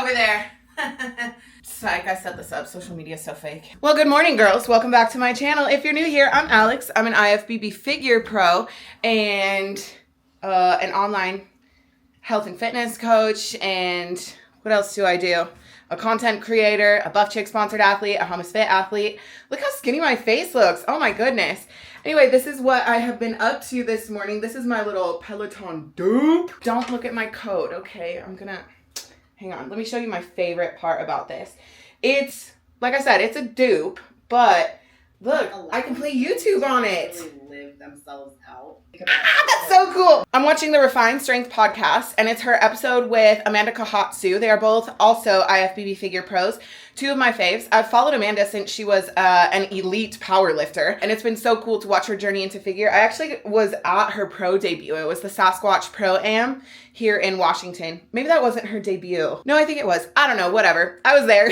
over there. Psych, I set this up. Social media is so fake. Well, good morning, girls. Welcome back to my channel. If you're new here, I'm Alex. I'm an IFBB figure pro and an online health and fitness coach. And what else do I do? A content creator, a Buff Chick sponsored athlete, a HUMMUS Fit athlete. Look how skinny my face looks. Oh my goodness. Anyway, this is what I have been up to this morning. This is my little Peloton dupe. Don't look at my code, okay? Hang on. Let me show you my favorite part about this. It's, like I said, it's a dupe, but look, I can play YouTube on it. Really live themselves out. That's so cool. I'm watching the Refined Strength podcast, and it's her episode with Amanda Kahatsu. They are both also IFBB figure pros. Two of my faves. I've followed Amanda since she was an elite power lifter, and it's been so cool to watch her journey into figure. I actually was at her pro debut. It was the Sasquatch Pro-Am here in Washington. Maybe that wasn't her debut. No, I think it was. I don't know, whatever. I was there.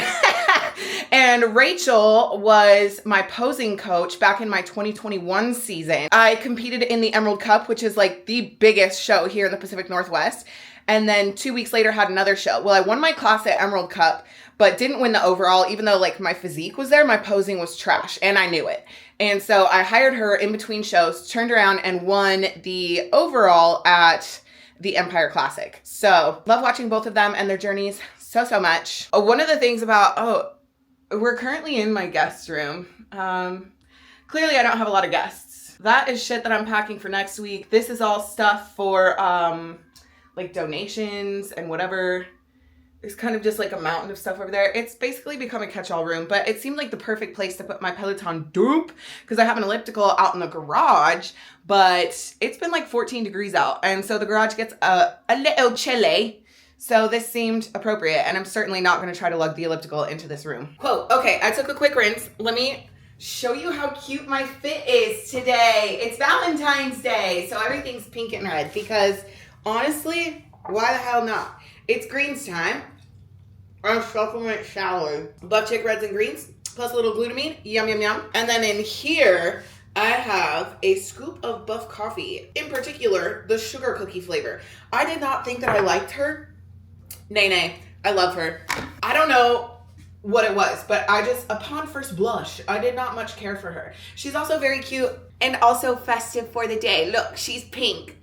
And Rachel was my posing coach back in my 2021 season. I competed in the Emerald Cup, which is like the biggest show here in the Pacific Northwest. And then 2 weeks later had another show. Well, I won my class at Emerald Cup, but didn't win the overall, even though like my physique was there, my posing was trash and I knew it. And so I hired her in between shows, turned around and won the overall at the Empire Classic. So love watching both of them and their journeys so much. One of the things about, we're currently in my guest room. Clearly I don't have a lot of guests. That is shit that I'm packing for next week. This is all stuff for like donations and whatever. There's kind of just like a mountain of stuff over there. It's basically become a catch-all room, but it seemed like the perfect place to put my Peloton dupe because I have an elliptical out in the garage, but it's been like 14 degrees out. And so the garage gets a little chilly. So this seemed appropriate, and I'm certainly not going to try to lug the elliptical into this room. Whoa, okay, I took a quick rinse. Let me show you how cute my fit is today. It's Valentine's Day, so everything's pink and red because honestly, why the hell not? It's greens time. Our supplement salad. Buff Chick reds and greens, plus a little glutamine. Yum, yum, yum. And then in here, I have a scoop of Buff coffee. In particular, the sugar cookie flavor. I did not think that I liked her. Nay, I love her. I don't know what it was, but I just, upon first blush, I did not much care for her. She's also very cute and also festive for the day. Look, she's pink.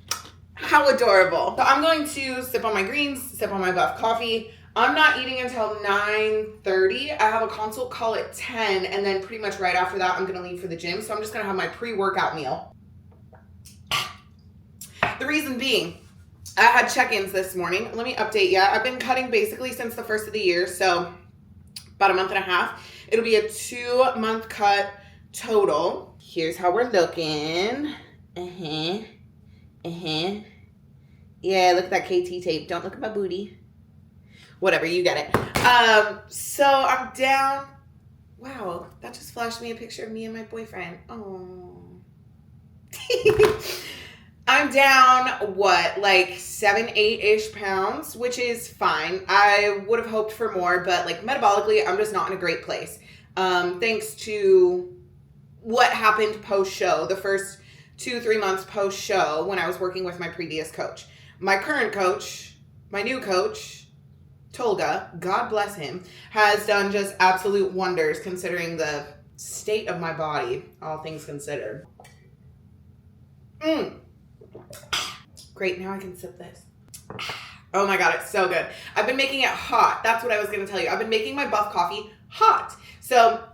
How adorable. So I'm going to sip on my greens, sip on my Buff coffee. I'm not eating until 9:30. I have a consult call at 10, and then pretty much right after that, I'm gonna leave for the gym. So I'm just gonna have my pre-workout meal. The reason being, I had check-ins this morning. Let me update you. I've been cutting basically since the first of the year, so about a month and a half. It'll be a 2-month cut total. Here's how we're looking. Yeah, look at that KT tape. Don't look at my booty. Whatever, you get it. So I'm down. Wow, that just flashed me a picture of me and my boyfriend. Oh. I'm down, what, like 7-8-ish pounds, which is fine. I would have hoped for more, but like metabolically, I'm just not in a great place. Thanks to what happened post-show, the first 2-3 months post-show when I was working with my previous coach. My current coach, my new coach, Tolga, God bless him, has done just absolute wonders considering the state of my body, all things considered. Great, now I can sip this. Oh my God, it's so good. I've been making it hot. That's what I was gonna tell you. I've been making my Buff coffee hot. So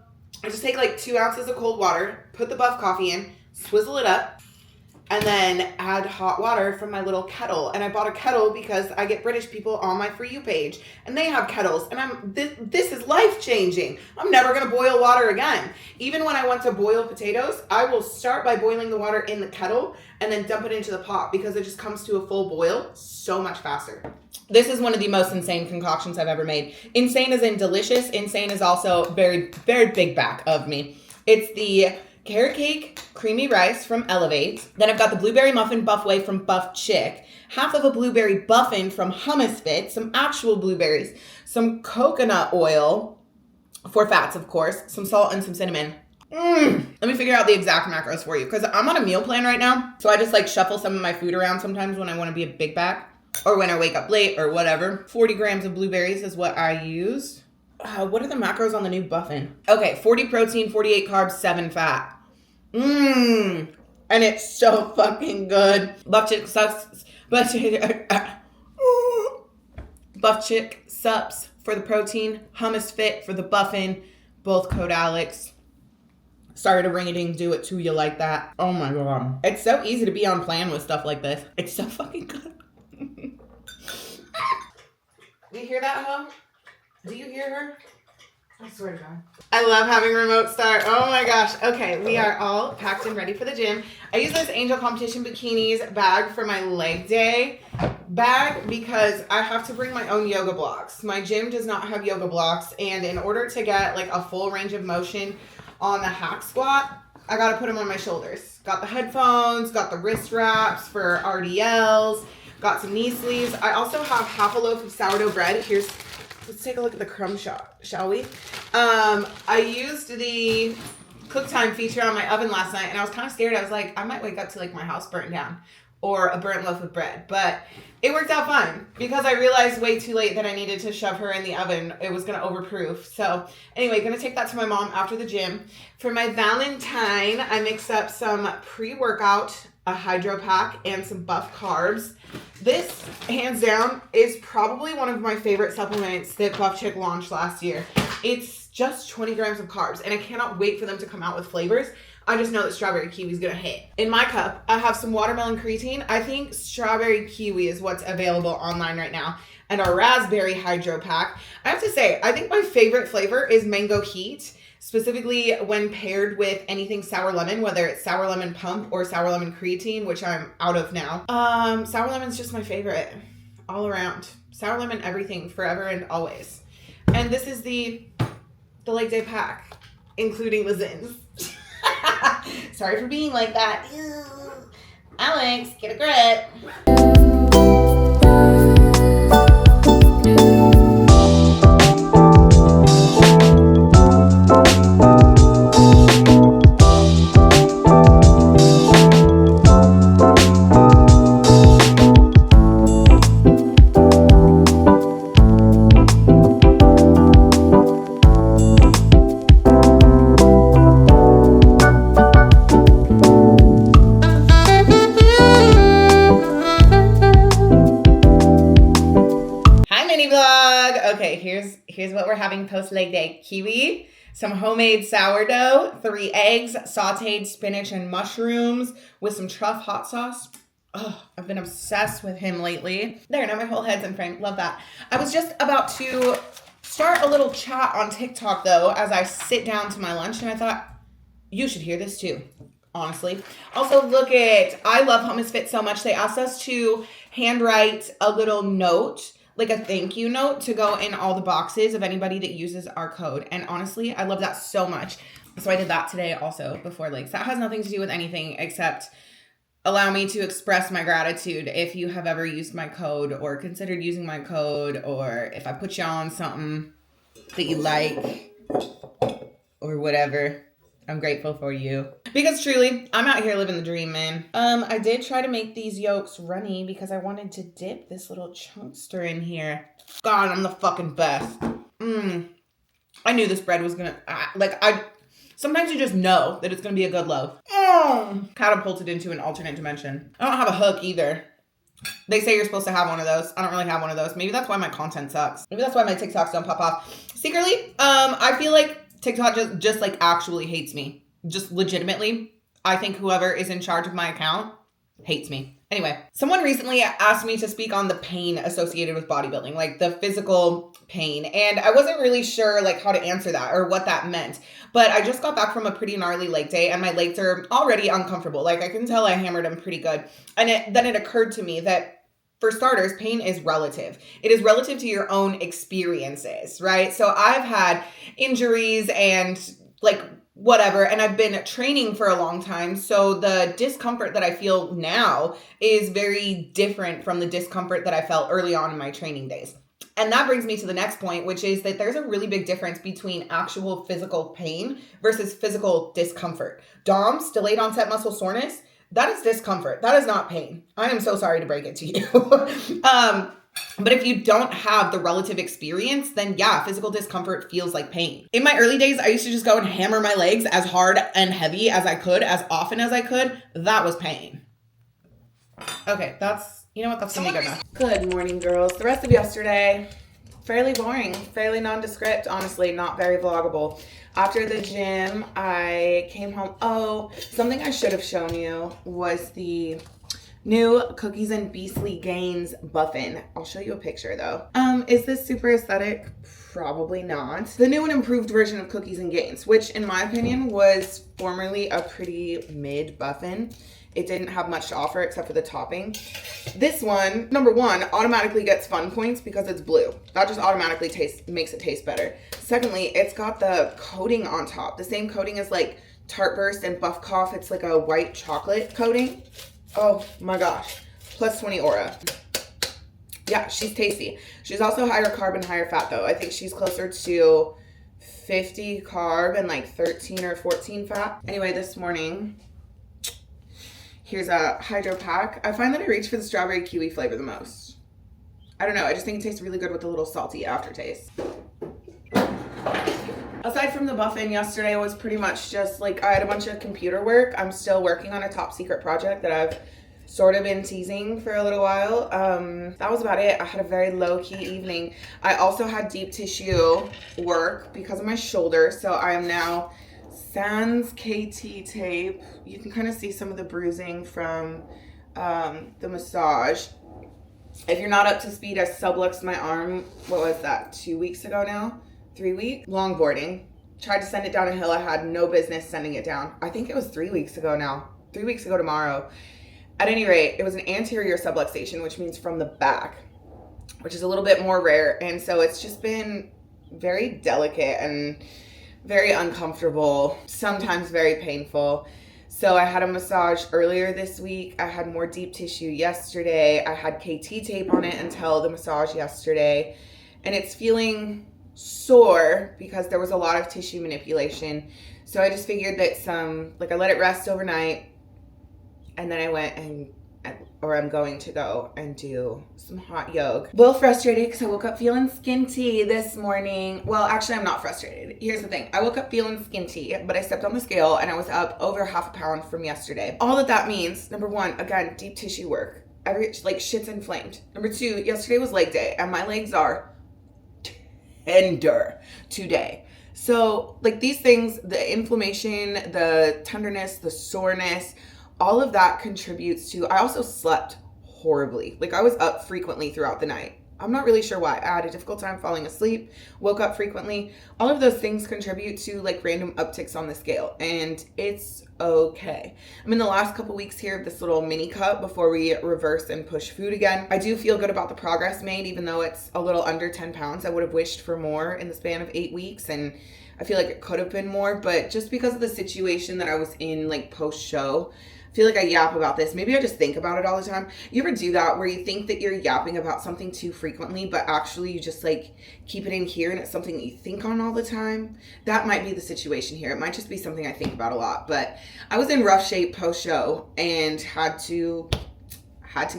I just take like 2 ounces of cold water, put the Buff coffee in, swizzle it up, and then add hot water from my little kettle. And I bought a kettle because I get British people on my For You page and they have kettles, and this is life-changing. I'm never gonna boil water again. Even when I want to boil potatoes, I will start by boiling the water in the kettle and then dump it into the pot because it just comes to a full boil so much faster. This is one of the most insane concoctions I've ever made. Insane as in delicious. Insane is also very, very big back of me. It's the carrot cake, creamy rice from Elevate. Then I've got the blueberry muffin buffet from Buff Chick, half of a blueberry buffin from HUMMUS Fit, some actual blueberries, some coconut oil for fats, of course, some salt and some cinnamon. Let me figure out the exact macros for you because I'm on a meal plan right now. So I just like shuffle some of my food around sometimes when I want to be a big back. or when I wake up late or whatever. 40 grams of blueberries is what I use. What are the macros on the new Buffin? Okay, 40 protein, 48 carbs, 7 fat. And it's so fucking good. Buff chick sucks. Buff chick SUPPS for the protein. Hummus fit for the Buffin. Both code Alex. Sorry to ring a ding, do it to you like that. Oh my god. It's so easy to be on plan with stuff like this. It's so fucking good. Do you hear that, huh? Do you hear her? I swear to God. I love having remote start. Oh my gosh. Okay, we are all packed and ready for the gym. I use this Angel Competition Bikinis bag for my leg day bag because I have to bring my own yoga blocks. My gym does not have yoga blocks, and in order to get like a full range of motion on the hack squat, I gotta put them on my shoulders. Got the headphones, got the wrist wraps for RDLs, got some knee sleeves. I also have half a loaf of sourdough bread. Let's take a look at the crumb shot, shall we? I used the cook time feature on my oven last night, and I was kind of scared. I was like, I might wake up to like my house burnt down or a burnt loaf of bread, but it worked out fine because I realized way too late that I needed to shove her in the oven. It was going to overproof. So anyway, going to take that to my mom after the gym. For my Valentine, I mixed up some pre-workout, a hydro pack, and some buff carbs. This, hands down, is probably one of my favorite supplements that Buff Chick launched last year. It's just 20 grams of carbs, and I cannot wait for them to come out with flavors. I just know that strawberry kiwi is going to hit. In my cup, I have some watermelon creatine. I think strawberry kiwi is what's available online right now. And our raspberry hydro pack. I have to say, I think my favorite flavor is mango heat, specifically when paired with anything sour lemon, whether it's sour lemon pump or sour lemon creatine, which I'm out of now. Sour lemon's just my favorite all around. Sour lemon everything, forever and always. And this is the leg day pack, including the Zins. Sorry for being like that. Ew. Alex, get a grip. Here's what we're having post leg day. Kiwi, some homemade sourdough, 3 eggs, sauteed spinach and mushrooms with some truff hot sauce. Oh, I've been obsessed with him lately. There, now my whole head's in frame. Love that. I was just about to start a little chat on TikTok though as I sit down to my lunch, and I thought, you should hear this too, honestly. Also, I love Hummus Fit so much. They asked us to handwrite a little note, like a thank you note, to go in all the boxes of anybody that uses our code. And honestly, I love that so much. So I did that today also before legs. That has nothing to do with anything except allow me to express my gratitude if you have ever used my code or considered using my code, or if I put you on something that you like or whatever. I'm grateful for you. Because truly, I'm out here living the dream, man. I did try to make these yolks runny because I wanted to dip this little chunkster in here. God, I'm the fucking best. I knew this bread was gonna, sometimes you just know that it's gonna be a good loaf. Catapulted into an alternate dimension. I don't have a hook either. They say you're supposed to have one of those. I don't really have one of those. Maybe that's why my content sucks. Maybe that's why my TikToks don't pop off. Secretly, I feel like TikTok just like actually hates me. Just legitimately. I think whoever is in charge of my account hates me. Anyway, someone recently asked me to speak on the pain associated with bodybuilding, like the physical pain. And I wasn't really sure like how to answer that or what that meant. But I just got back from a pretty gnarly leg day and my legs are already uncomfortable. Like I can tell I hammered them pretty good. And then it occurred to me that for starters, pain is relative. It is relative to your own experiences, right? So I've had injuries and like whatever, and I've been training for a long time. So the discomfort that I feel now is very different from the discomfort that I felt early on in my training days. And that brings me to the next point, which is that there's a really big difference between actual physical pain versus physical discomfort. DOMS, delayed onset muscle soreness, that is discomfort. That is not pain. I am so sorry to break it to you. But if you don't have the relative experience, then yeah, physical discomfort feels like pain. In my early days, I used to just go and hammer my legs as hard and heavy as I could, as often as I could. That was pain. Okay, you know what, that's gonna be good enough. Good morning, girls. The rest of yesterday, fairly boring, fairly nondescript, honestly, not very vloggable. After the gym, I came home. Oh, something I should have shown you was the new Cookies and Beastly Gains Buffin. I'll show you a picture though. Is this super aesthetic? Probably not. The new and improved version of Cookies and Gains, which in my opinion was formerly a pretty mid Buffin. It didn't have much to offer except for the topping. This one, number one, automatically gets fun points because it's blue. That just automatically makes it taste better. Secondly, it's got the coating on top. The same coating as like Tart Burst and Buff Cough. It's like a white chocolate coating. Oh my gosh. Plus 20 aura. Yeah, she's tasty. She's also higher carb and higher fat though. I think she's closer to 50 carb and like 13 or 14 fat. Anyway, this morning, here's a hydro pack. I find that I reach for the strawberry kiwi flavor the most. I don't know. I just think it tastes really good with a little salty aftertaste. Aside from the Buffin, yesterday was pretty much just like I had a bunch of computer work. I'm still working on a top secret project that I've sort of been teasing for a little while. That was about it. I had a very low-key evening. I also had deep tissue work because of my shoulder. So I am now sans KT tape. You can kind of see some of the bruising from the massage. If you're not up to speed, I subluxed my arm, what was that, 2 weeks ago now? 3 weeks? Longboarding. Tried to send it down a hill. I had no business sending it down. I think it was 3 weeks ago now. 3 weeks ago tomorrow. At any rate, it was an anterior subluxation, which means from the back, which is a little bit more rare. And so it's just been very delicate and very uncomfortable, sometimes very painful. So I had a massage earlier this week. I had more deep tissue yesterday. I had KT tape on it until the massage yesterday. And it's feeling sore because there was a lot of tissue manipulation. So I just figured that I let it rest overnight. And then I went I'm going to go and do some hot yoga. A little frustrated because I woke up feeling skinty this morning. Well, actually, I'm not frustrated. Here's the thing. I woke up feeling skinty, but I stepped on the scale and I was up over half a pound from yesterday. All that means, number one, again, deep tissue work. Shit's inflamed. Number two, yesterday was leg day and my legs are tender today. So, these things, the inflammation, the tenderness, the soreness, all of that contributes to, I also slept horribly. I was up frequently throughout the night. I'm not really sure why. I had a difficult time falling asleep, woke up frequently. All of those things contribute to random upticks on the scale, and it's okay. I'm in the last couple weeks here of this little mini cut before we reverse and push food again. I do feel good about the progress made, even though it's a little under 10 pounds. I would have wished for more in the span of 8 weeks, and I feel like it could have been more, but just because of the situation that I was in post-show, I feel like I yap about this. Maybe I just think about it all the time. You ever do that where you think that you're yapping about something too frequently, but actually you just keep it in here and it's something that you think on all the time? That might be the situation here. It might just be something I think about a lot. But I was in rough shape post-show and had to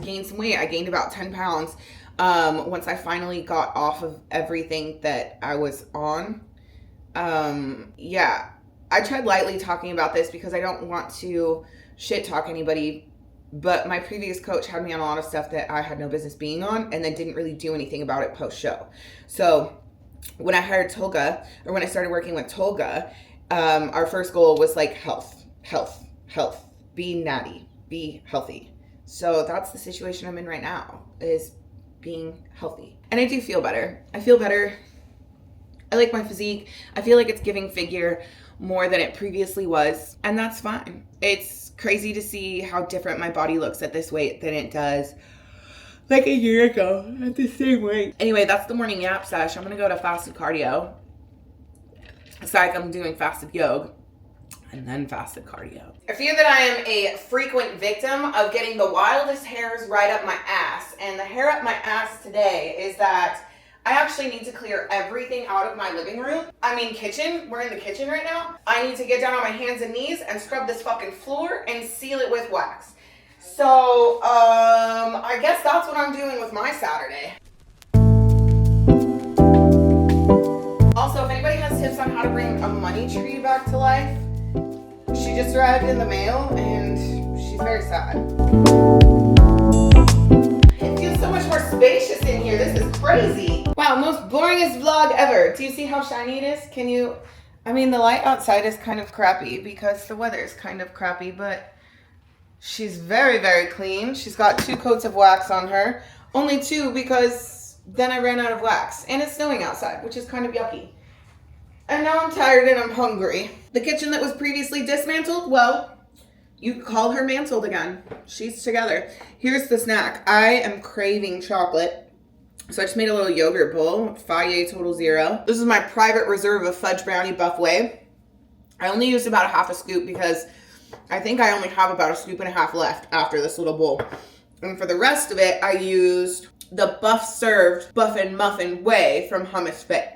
gain some weight. I gained about 10 pounds once I finally got off of everything that I was on. Yeah, I tried lightly talking about this because I don't want to shit talk anybody, but my previous coach had me on a lot of stuff that I had no business being on and then didn't really do anything about it post show. So when I hired Tolga, or when I started working with Tolga, our first goal was health, be natty, be healthy. So that's the situation I'm in right now, is being healthy. And I do feel better. I feel better. I like my physique. I feel like it's giving figure more than it previously was, and that's fine. It's crazy to see how different my body looks at this weight than it does a year ago at the same weight. Anyway, that's the morning yap sesh. I'm gonna go to fasted cardio. It's I'm doing fasted yoga and then fasted cardio. I fear that I am a frequent victim of getting the wildest hairs right up my ass, and the hair up my ass today is that I actually need to clear everything out of my living room. I mean kitchen, we're in the kitchen right now. I need to get down on my hands and knees and scrub this fucking floor and seal it with wax. So, I guess that's what I'm doing with my Saturday. Also, if anybody has tips on how to bring a money tree back to life, she just arrived in the mail and she's very sad. It feels so much more spacious in here. This is crazy. Wow, most boringest vlog ever. Do you see how shiny it is? Can you, I mean, the light outside is kind of crappy because the weather is kind of crappy, but she's very, very clean. She's got 2 coats of wax on her. Only 2 because then I ran out of wax. And it's snowing outside, which is kind of yucky. And now I'm tired and I'm hungry. The kitchen that was previously dismantled, well, you could call her mantled again. She's together. Here's the snack. I am craving chocolate. So I just made a little yogurt bowl. Faye Total Zero. This is my private reserve of fudge brownie buffet. I only used about a half a scoop because I think I only have about a scoop and a half left after this little bowl. And for the rest of it, I used the Buff Served Buffin Muffin Whey from Hummus Fit.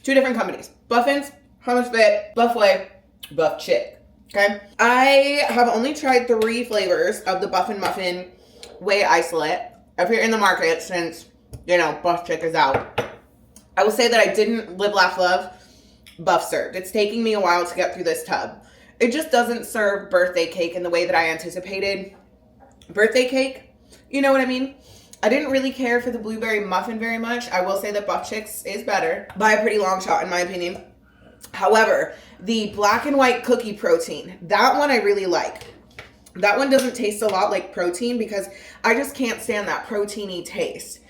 2 different companies. Buffins, Hummus Fit, Buff Whey, Buff Chick. Okay? I have only tried 3 flavors of the Buffin Muffin Whey Isolate appear in the market since, you know, Buff Chick is out. I will say that I didn't Live, Laugh, Love Buff Served. It's taking me a while to get through this tub. It just doesn't serve birthday cake in the way that I anticipated birthday cake. You know what I mean? I didn't really care for the blueberry muffin very much. I will say that Buff Chicks is better by a pretty long shot in my opinion. However, the black and white cookie protein, that one I really like. That one doesn't taste a lot like protein because I just can't stand that proteiny taste.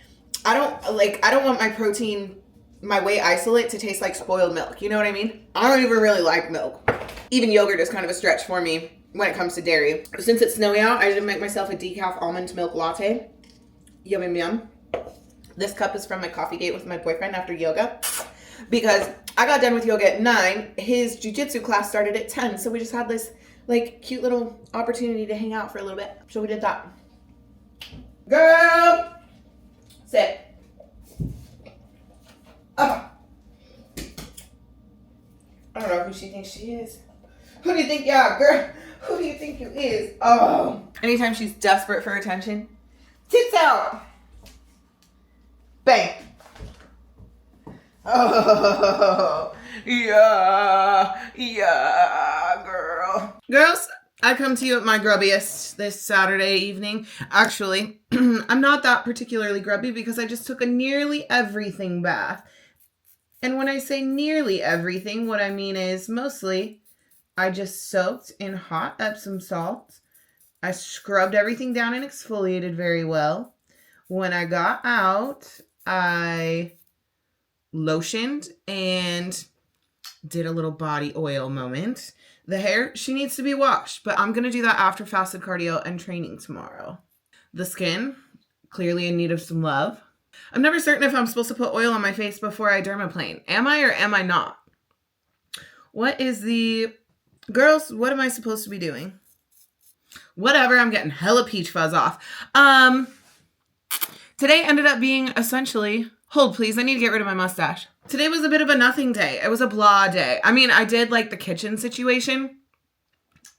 I don't want my protein, my whey isolate to taste like spoiled milk. You know what I mean? I don't even really like milk. Even yogurt is kind of a stretch for me when it comes to dairy. Since it's snowy out, I did make myself a decaf almond milk latte. Yum, yum, yum. This cup is from my coffee date with my boyfriend after yoga. Because I got done with yoga at 9. His jiu-jitsu class started at 10. So we just had this like cute little opportunity to hang out for a little bit. So we did that. Girl! Sit. Oh. I don't know who she thinks she is. Who do you think you are, girl? Who do you think you is? Oh. Anytime she's desperate for attention, tits out. Bang. Oh, yeah, girl. Girls, I come to you at my grubbiest this Saturday evening. Actually, I'm not that particularly grubby because I just took a nearly everything bath. And when I say nearly everything, what I mean is mostly I just soaked in hot Epsom salt. I scrubbed everything down and exfoliated very well. When I got out, I lotioned and did a little body oil moment. The hair, she needs to be washed, but I'm going to do that after fasted cardio and training tomorrow. The skin, clearly in need of some love. I'm never certain if I'm supposed to put oil on my face before I dermaplane. Am I or am I not? What is the... Girls, what am I supposed to be doing? Whatever, I'm getting hella peach fuzz off. Today ended up being essentially... Hold, please. I need to get rid of my mustache. Today was a bit of a nothing day. It was a blah day. I mean, I did like the kitchen situation,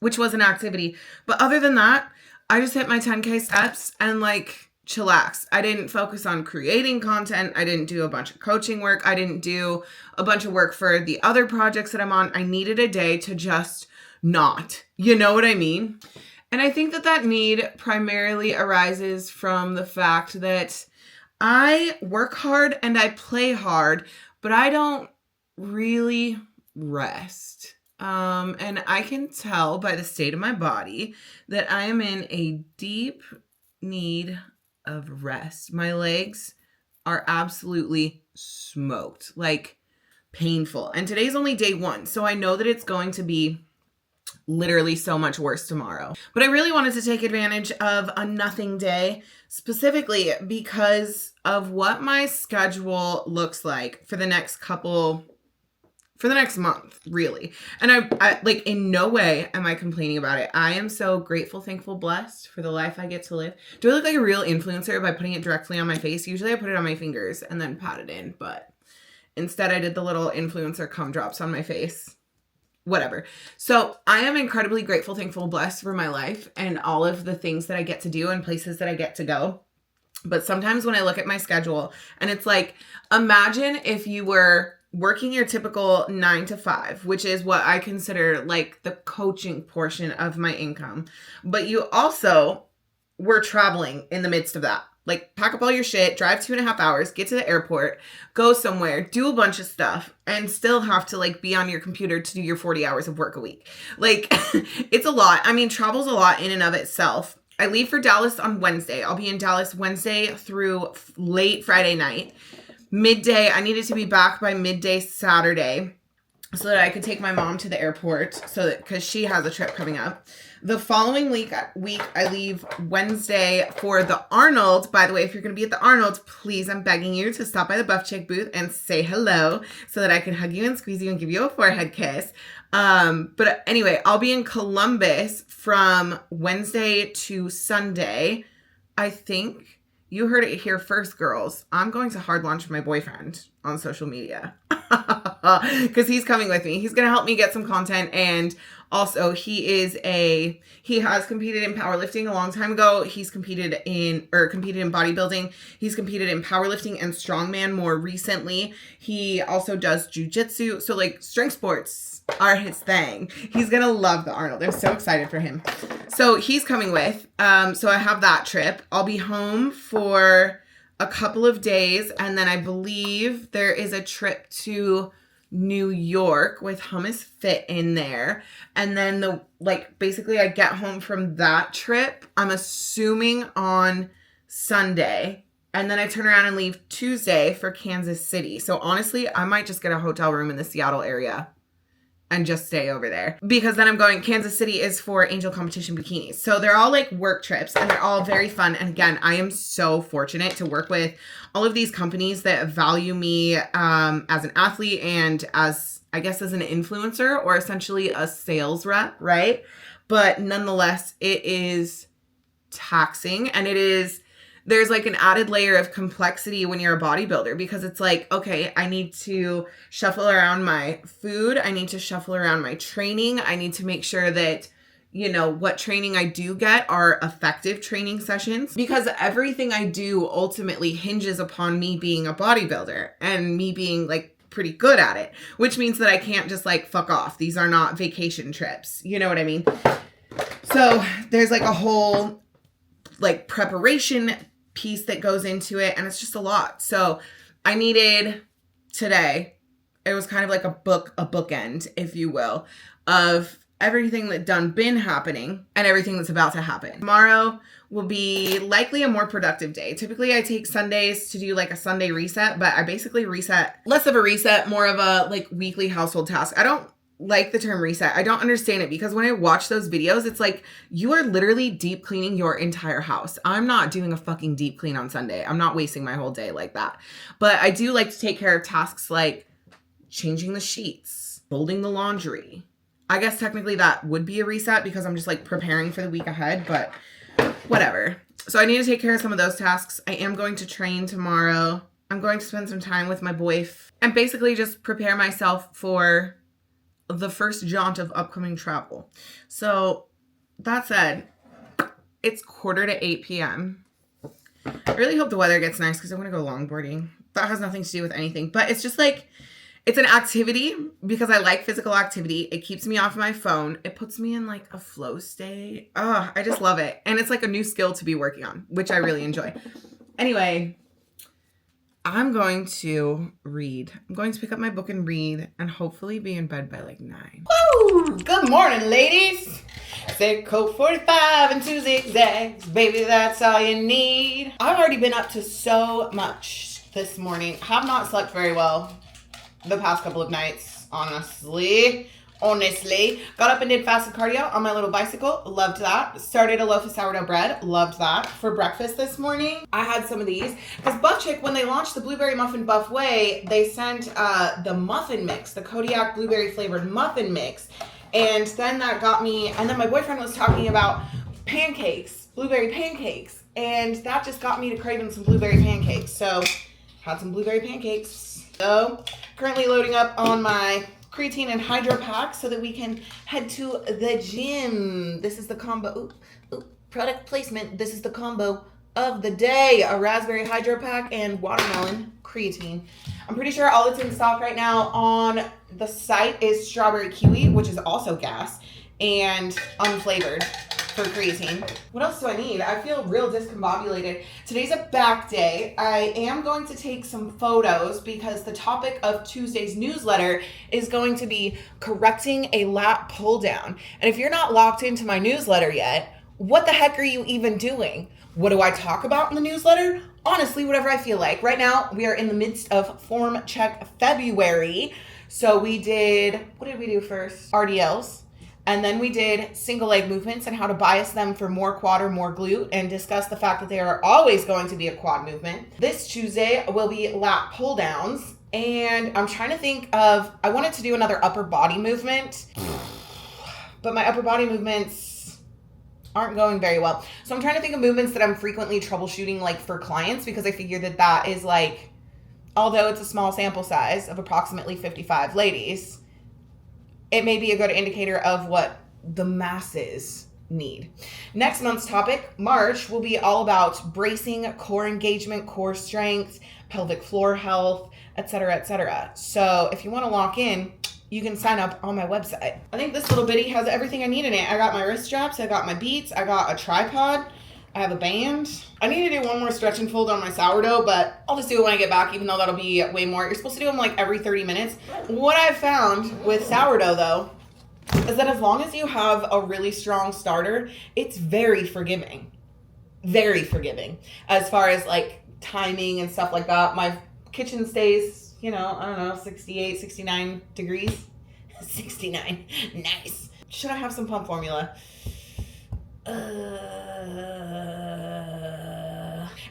which was an activity. But other than that, I just hit my 10K steps and like chillax. I didn't focus on creating content. I didn't do a bunch of coaching work. I didn't do a bunch of work for the other projects that I'm on. I needed a day to just not. You know what I mean? And I think that that need primarily arises from the fact that I work hard and I play hard, but I don't really rest. And I can tell by the state of my body that I am in a deep need of rest. My legs are absolutely smoked, like painful. And today's only day 1, so I know that it's going to be literally so much worse tomorrow. But I really wanted to take advantage of a nothing day, specifically because of what my schedule looks like for the next couple for the next month, really. And I like, in no way am I complaining about it. I am so grateful, thankful, blessed for the life I get to live. Do I look like a real influencer by putting it directly on my face? Usually I put it on my fingers and then pat it in, but instead I did the little influencer cum drops on my face. Whatever. So I am incredibly grateful, thankful, blessed for my life and all of the things that I get to do and places that I get to go. But sometimes when I look at my schedule and it's like, imagine if you were working your typical 9 to 5, which is what I consider like the coaching portion of my income. But you also were traveling in the midst of that. Like, pack up all your shit, drive 2.5 hours, get to the airport, go somewhere, do a bunch of stuff, and still have to like be on your computer to do your 40 hours of work a week. Like, it's a lot. I mean, travel's a lot in and of itself. I leave for Dallas on Wednesday. I'll be in Dallas Wednesday through late Friday night. Midday, I needed to be back by midday Saturday so that I could take my mom to the airport, so that, because she has a trip coming up. The following week, I leave Wednesday for the Arnold. By the way, if you're going to be at the Arnold, please, I'm begging you to stop by the Buff Chick booth and say hello so that I can hug you and squeeze you and give you a forehead kiss. But anyway, I'll be in Columbus from Wednesday to Sunday. I think you heard it here first, girls. I'm going to hard launch my boyfriend on social media because he's coming with me. He's going to help me get some content. And also he has competed in powerlifting a long time ago. He's competed in bodybuilding. He's competed in powerlifting and strongman more recently. He also does jujitsu. So like, strength sports are his thing. He's gonna love the Arnold. I'm so excited for him. So he's coming with. So I have that trip. I'll be home for a couple of days, and then I believe there is a trip to New York with HUMMUS Fit in there. And then basically I get home from that trip, I'm assuming on Sunday. And then I turn around and leave Tuesday for Kansas City. So honestly, I might just get a hotel room in the Seattle area and just stay over there, because then I'm going, Kansas City is for Angel Competition Bikinis. So they're all like work trips and they're all very fun. And again, I am so fortunate to work with all of these companies that value me as an athlete and as, I guess, as an influencer or essentially a sales rep, right? But nonetheless, it is taxing, and there's like an added layer of complexity when you're a bodybuilder, because it's like, okay, I need to shuffle around my food. I need to shuffle around my training. I need to make sure that, you know, what training I do get are effective training sessions, because everything I do ultimately hinges upon me being a bodybuilder and me being like pretty good at it, which means that I can't just like fuck off. These are not vacation trips. You know what I mean? So there's like a whole like preparation piece that goes into it, and it's just a lot. So I needed today, it was kind of like a bookend, if you will, of everything that been happening and everything that's about to happen. Tomorrow will be likely a more productive day. Typically I take Sundays to do like a Sunday reset, but I basically reset, less of a reset, more of a like weekly household task. I don't like the term reset. I don't understand it, because when I watch those videos, it's like you are literally deep cleaning your entire house. I'm not doing a fucking deep clean on Sunday. I'm not wasting my whole day like that. But I do like to take care of tasks like changing the sheets, folding the laundry. I guess technically that would be a reset, because I'm just like preparing for the week ahead, but whatever. So I need to take care of some of those tasks. I am going to train tomorrow. I'm going to spend some time with my boyf and basically just prepare myself for the first jaunt of upcoming travel. So that said, it's 7:45 p.m. I really hope the weather gets nice, because I want to go longboarding. That has nothing to do with anything, but it's just like, it's an activity because I like physical activity. It keeps me off my phone. It puts me in like a flow state. Oh, I just love it. And it's like a new skill to be working on, which I really enjoy. Anyway, I'm going to read. I'm going to pick up my book and read, and hopefully be in bed by like 9. Woo! Good morning, ladies. Say Coke 45 and 2 zigzags. Baby, that's all you need. I've already been up to so much this morning. Have not slept very well the past couple of nights, honestly. honestly. Got up and did fasted cardio on my little bicycle. Loved that. Started a loaf of sourdough bread. Loved that. For breakfast this morning, I had some of these. Because Buff Chick, when they launched the Blueberry Muffin Buffet, they sent the muffin mix, the Kodiak blueberry flavored muffin mix. And then that got me, and then my boyfriend was talking about pancakes, blueberry pancakes. And that just got me to craving some blueberry pancakes. So, had some blueberry pancakes. So, currently loading up on my creatine and hydro pack so that we can head to the gym. This is the combo, product placement. This is the combo of the day. A raspberry hydro pack and watermelon creatine. I'm pretty sure all that's in stock right now on the site is strawberry kiwi, which is also gas, and unflavored for creatine. What else do I need? I feel real discombobulated. Today's a back day. I am going to take some photos because the topic of Tuesday's newsletter is going to be correcting a lat pull down. And if you're not locked into my newsletter yet, what the heck are you even doing? What do I talk about in the newsletter? Honestly, whatever I feel like. Right now, we are in the midst of Form Check February. So we did, what did we do first? RDLs. And then we did single leg movements and how to bias them for more quad or more glute and discuss the fact that they are always going to be a quad movement. This Tuesday will be lat pull downs. And I'm trying to think of, I wanted to do another upper body movement, but my upper body movements aren't going very well. So I'm trying to think of movements that I'm frequently troubleshooting like for clients, because I figure that that is like, although it's a small sample size of approximately 55 ladies, it may be a good indicator of what the masses need. Next month's topic, March, will be all about bracing, core engagement, core strength, pelvic floor health, etc., etc. So if you want to lock in, you can sign up on my website. I think this little bitty has everything I need in it. I got my wrist straps, I got my beats, I got a tripod, I have a band. I need to do one more stretch and fold on my sourdough, but I'll just do it when I get back, even though that'll be way more. You're supposed to do them like every 30 minutes. What I've found with sourdough though, is that as long as you have a really strong starter, it's very forgiving. Very forgiving. As far as like timing and stuff like that. My kitchen stays, you know, I don't know, 68, 69 degrees. 69. Nice. Should I have some pump formula?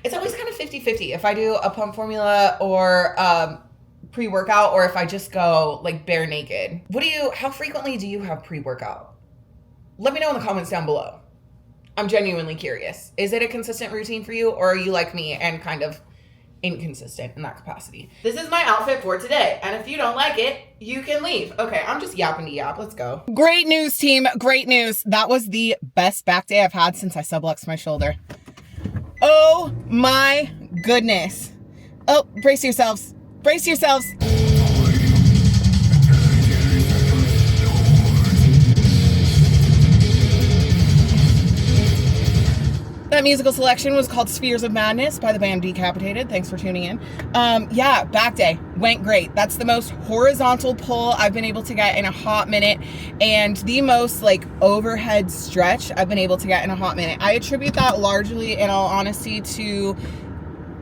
It's always kind of 50-50 if I do a pump formula or pre-workout, or if I just go like bare naked. How frequently do you have pre-workout? Let me know in the comments down below. I'm genuinely curious. Is it a consistent routine for you, or are you like me and kind of inconsistent in that capacity? This is my outfit for today, and if you don't like it, you can leave. Okay, I'm just yapping to yap. Let's go. Great news, team. Great news. That was the best back day I've had since I subluxed my shoulder. Oh my goodness. Oh, brace yourselves. Brace yourselves. That musical selection was called Spheres of Madness by the band Decapitated. Thanks for tuning in. Yeah, back day went great. That's the most horizontal pull I've been able to get in a hot minute, and the most like overhead stretch I've been able to get in a hot minute. I attribute that largely, in all honesty, to,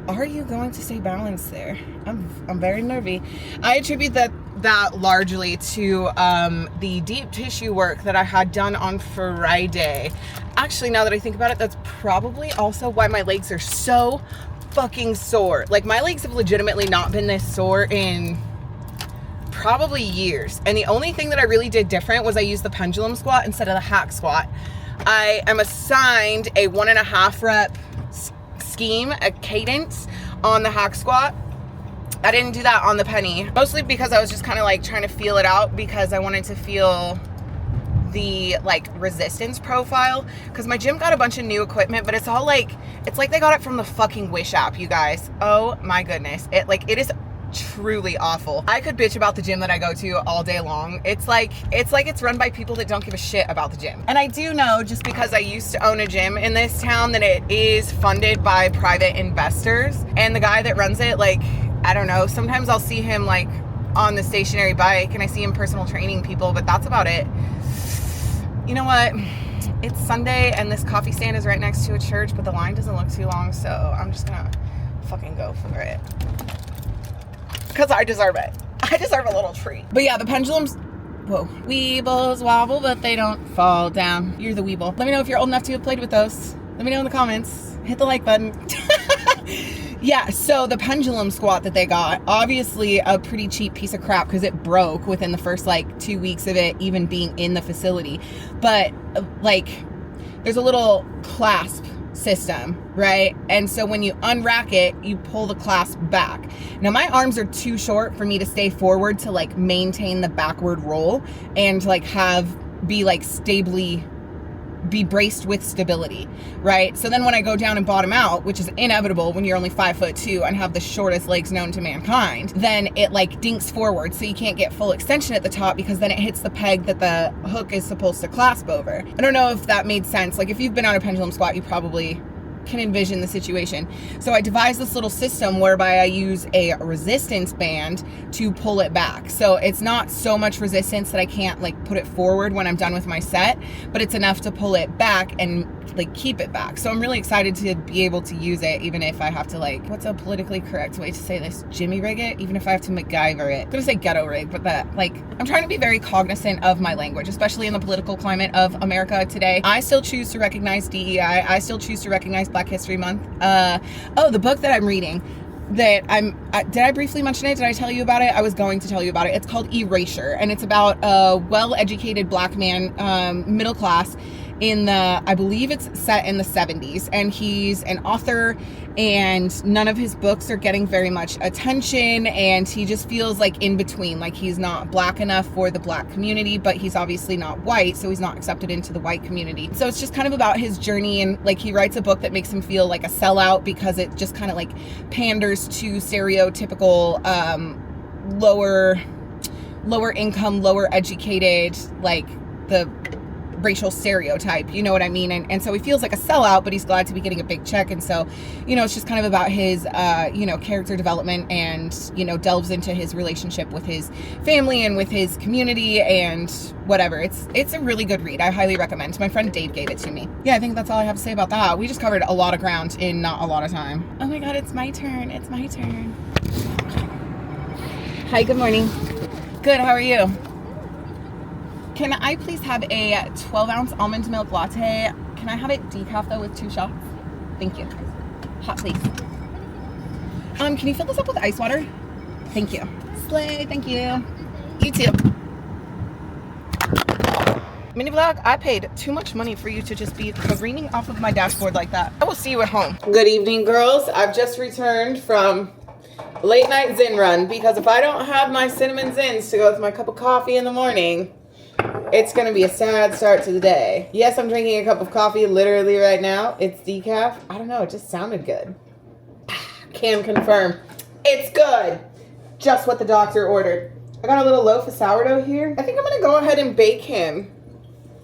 are you going to stay balanced there? I'm very nervy. I attribute that largely to the deep tissue work that I had done on Friday. Actually, now that I think about it, that's probably also why my legs are so fucking sore. Like, my legs have legitimately not been this sore in probably years. And the only thing that I really did different was I used the pendulum squat instead of the hack squat. I am assigned a 1.5 rep scheme, a cadence on the hack squat. I didn't do that on the penny, mostly because I was just kind of like trying to feel it out, because I wanted to feel the like resistance profile, because my gym got a bunch of new equipment, but it's all like, it's like they got it from the fucking Wish app, you guys. Oh my goodness. It is truly awful. I could bitch about the gym that I go to all day long. It's like it's run by people that don't give a shit about the gym. And I do know, just because I used to own a gym in this town, that it is funded by private investors, and the guy that runs it, like, I don't know, sometimes I'll see him like on the stationary bike and I see him personal training people, but that's about it. You know what? It's Sunday and this coffee stand is right next to a church, but the line doesn't look too long, so I'm just gonna fucking go for it. Because I deserve it. I deserve a little treat. But yeah, the pendulums, Whoa. Weebles wobble, but they don't fall down. You're the weeble. Let me know if you're old enough to have played with those. Let me know in the comments. Hit the like button. Yeah, so the pendulum squat that they got, obviously a pretty cheap piece of crap because it broke within the first like 2 weeks of it even being in the facility. But like, there's a little clasp system, right? And so when you unrack it, you pull the clasp back. Now my arms are too short for me to stay forward to like maintain the backward roll and like be braced with stability, right? So then when I go down and bottom out, which is inevitable when you're only 5'2" and have the shortest legs known to mankind, then it like dinks forward, so you can't get full extension at the top because then it hits the peg that the hook is supposed to clasp over. I don't know if that made sense. Like if you've been on a pendulum squat, you probably can envision the situation. So I devised this little system whereby I use a resistance band to pull it back. So it's not so much resistance that I can't like put it forward when I'm done with my set, but it's enough to pull it back and like keep it back. So I'm really excited to be able to use it, even if I have to like, what's a politically correct way to say this? Jimmy rig it, even if I have to MacGyver it. I'm gonna say ghetto rig, but that like, I'm trying to be very cognizant of my language, especially in the political climate of America today. I still choose to recognize DEI. I still choose to recognize Black History Month. The book that I'm reading that did I briefly mention it? Did I tell you about it? I was going to tell you about it. It's called Erasure, and it's about a well-educated Black man, middle class, I believe it's set in the 70s, and he's an author, and none of his books are getting very much attention, and he just feels like in between, like he's not Black enough for the Black community, but he's obviously not white, so he's not accepted into the white community. So it's just kind of about his journey, and like he writes a book that makes him feel like a sellout because it just kind of like panders to stereotypical lower income, lower educated, like the racial stereotype, you know what I mean? And so he feels like a sellout, but he's glad to be getting a big check. And so, you know, it's just kind of about his, character development and, delves into his relationship with his family and with his community and whatever. It's a really good read. I highly recommend. My friend Dave gave it to me. Yeah, I think that's all I have to say about that. We just covered a lot of ground in not a lot of time. Oh my God, it's my turn. It's my turn. Hi, good morning. Good, how are you? Can I please have a 12-ounce almond milk latte? Can I have it decaf though with 2 shots? Thank you. Hot, please. Can you fill this up with ice water? Thank you. Slay, thank you. You too. Mini vlog, I paid too much money for you to just be careening off of my dashboard like that. I will see you at home. Good evening, girls. I've just returned from late night Zen run because if I don't have my cinnamon Zins to go with my cup of coffee in the morning, it's going to be a sad start to the day. Yes, I'm drinking a cup of coffee literally right now. It's decaf. I don't know. It just sounded good. Can confirm. It's good. Just what the doctor ordered. I got a little loaf of sourdough here. I think I'm going to go ahead and bake him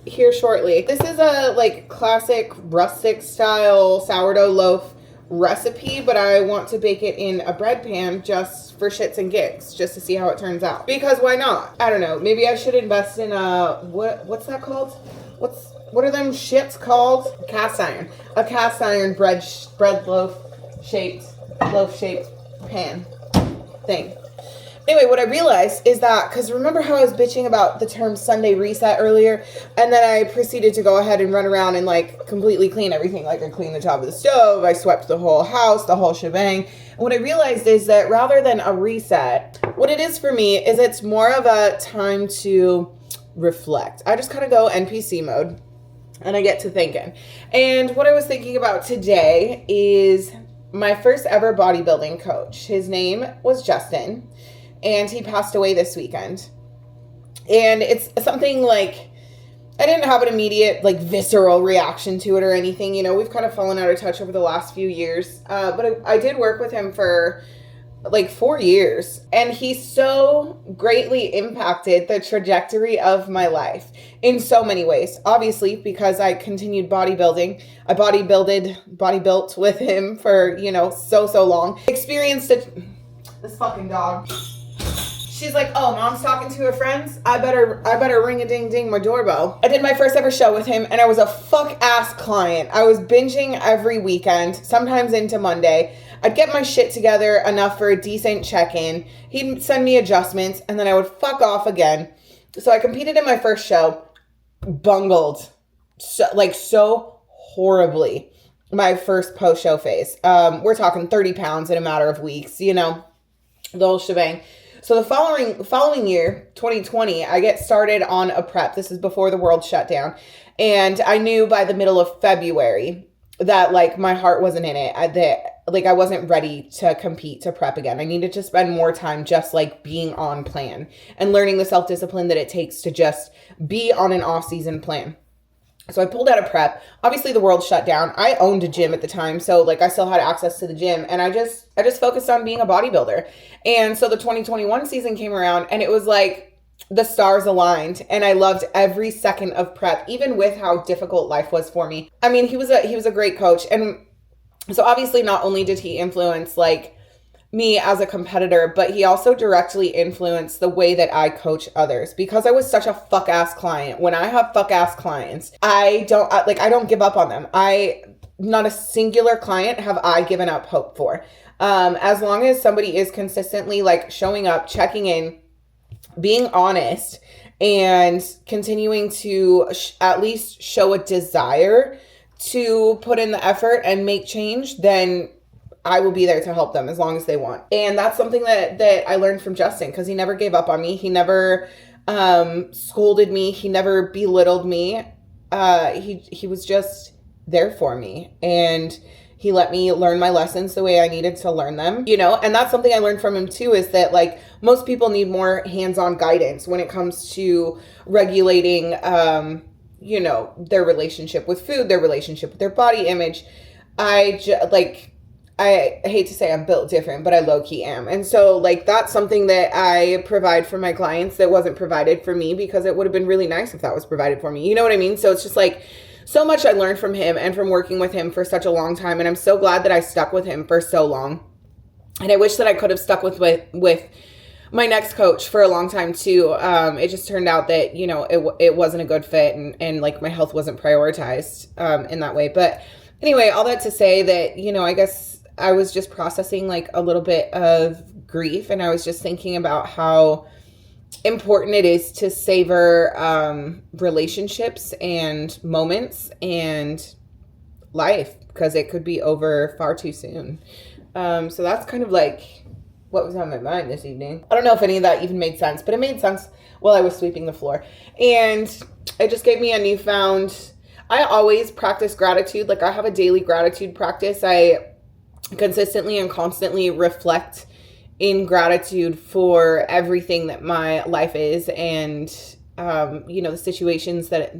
here shortly. This is a like classic rustic style sourdough loaf recipe, but I want to bake it in a bread pan just for shits and gigs, just to see how it turns out. Because why not? I don't know. Maybe I should invest in a what's that called? What are them shits called? Cast iron. A cast iron bread loaf shaped pan thing. Anyway, what I realized is that, because remember how I was bitching about the term Sunday reset earlier, and then I proceeded to go ahead and run around and like completely clean everything. Like I cleaned the top of the stove, I swept the whole house, the whole shebang. And what I realized is that rather than a reset, what it is for me is it's more of a time to reflect. I just kind of go NPC mode and I get to thinking. And what I was thinking about today is my first ever bodybuilding coach. His name was Justin. And he passed away this weekend. And it's something like, I didn't have an immediate, like, visceral reaction to it or anything. You know, we've kind of fallen out of touch over the last few years. But I did work with him for, like, 4 years. And he so greatly impacted the trajectory of my life in so many ways. Obviously, because I continued bodybuilding. I bodybuilt with him for, so long. Experienced it. This fucking dog. She's like, oh, mom's talking to her friends. I better ring a ding ding my doorbell. I did my first ever show with him and I was a fuck ass client. I was binging every weekend, sometimes into Monday. I'd get my shit together enough for a decent check-in. He'd send me adjustments and then I would fuck off again. So I competed in my first show, bungled so horribly my first post-show phase. We're talking 30 pounds in a matter of weeks, you know, the whole shebang. So the following year, 2020, I get started on a prep. This is before the world shut down. And I knew by the middle of February that like my heart wasn't in it. I wasn't ready to compete, to prep again. I needed to spend more time just like being on plan and learning the self-discipline that it takes to just be on an off-season plan. So I pulled out a prep. Obviously the world shut down. I owned a gym at the time. So like I still had access to the gym, and I just focused on being a bodybuilder. And so the 2021 season came around, and it was like the stars aligned, and I loved every second of prep, even with how difficult life was for me. I mean, he was a great coach. And so obviously not only did he influence like me as a competitor, but he also directly influenced the way that I coach others, because I was such a fuck ass client. When I have fuck ass clients, I don't give up on them. Not a singular client have I given up hope for. As long as somebody is consistently like showing up, checking in, being honest, and continuing to at least show a desire to put in the effort and make change, then I will be there to help them as long as they want. And that's something that I learned from Justin, because he never gave up on me. He never scolded me. He never belittled me. He was just there for me. And he let me learn my lessons the way I needed to learn them, you know? And that's something I learned from him too, is that like most people need more hands-on guidance when it comes to regulating, you know, their relationship with food, their relationship with their body image. I hate to say I'm built different, but I low-key am. And so like that's something that I provide for my clients that wasn't provided for me, because it would have been really nice if that was provided for me. You know what I mean? So it's just like so much I learned from him and from working with him for such a long time. And I'm so glad that I stuck with him for so long. And I wish that I could have stuck with my next coach for a long time too. It just turned out that, you know, it wasn't a good fit, and like my health wasn't prioritized in that way. But anyway, all that to say that, you know, I guess I was just processing like a little bit of grief, and I was just thinking about how important it is to savor relationships and moments and life, because it could be over far too soon. So that's kind of like what was on my mind this evening. I don't know if any of that even made sense, but it made sense while I was sweeping the floor. And it just gave me a newfound, I always practice gratitude. Like I have a daily gratitude practice. I consistently and constantly reflect in gratitude for everything that my life is, and you know, the situation that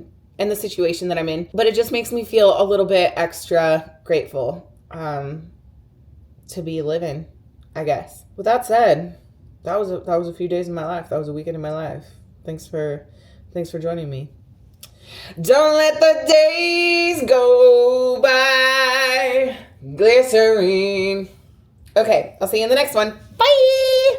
I'm in. But it just makes me feel a little bit extra grateful to be living, I guess. With that said, that was a few days in my life. That was a weekend in my life. Thanks for joining me. Don't let the days go by. Glycerine. Okay, I'll see you in the next one. Bye!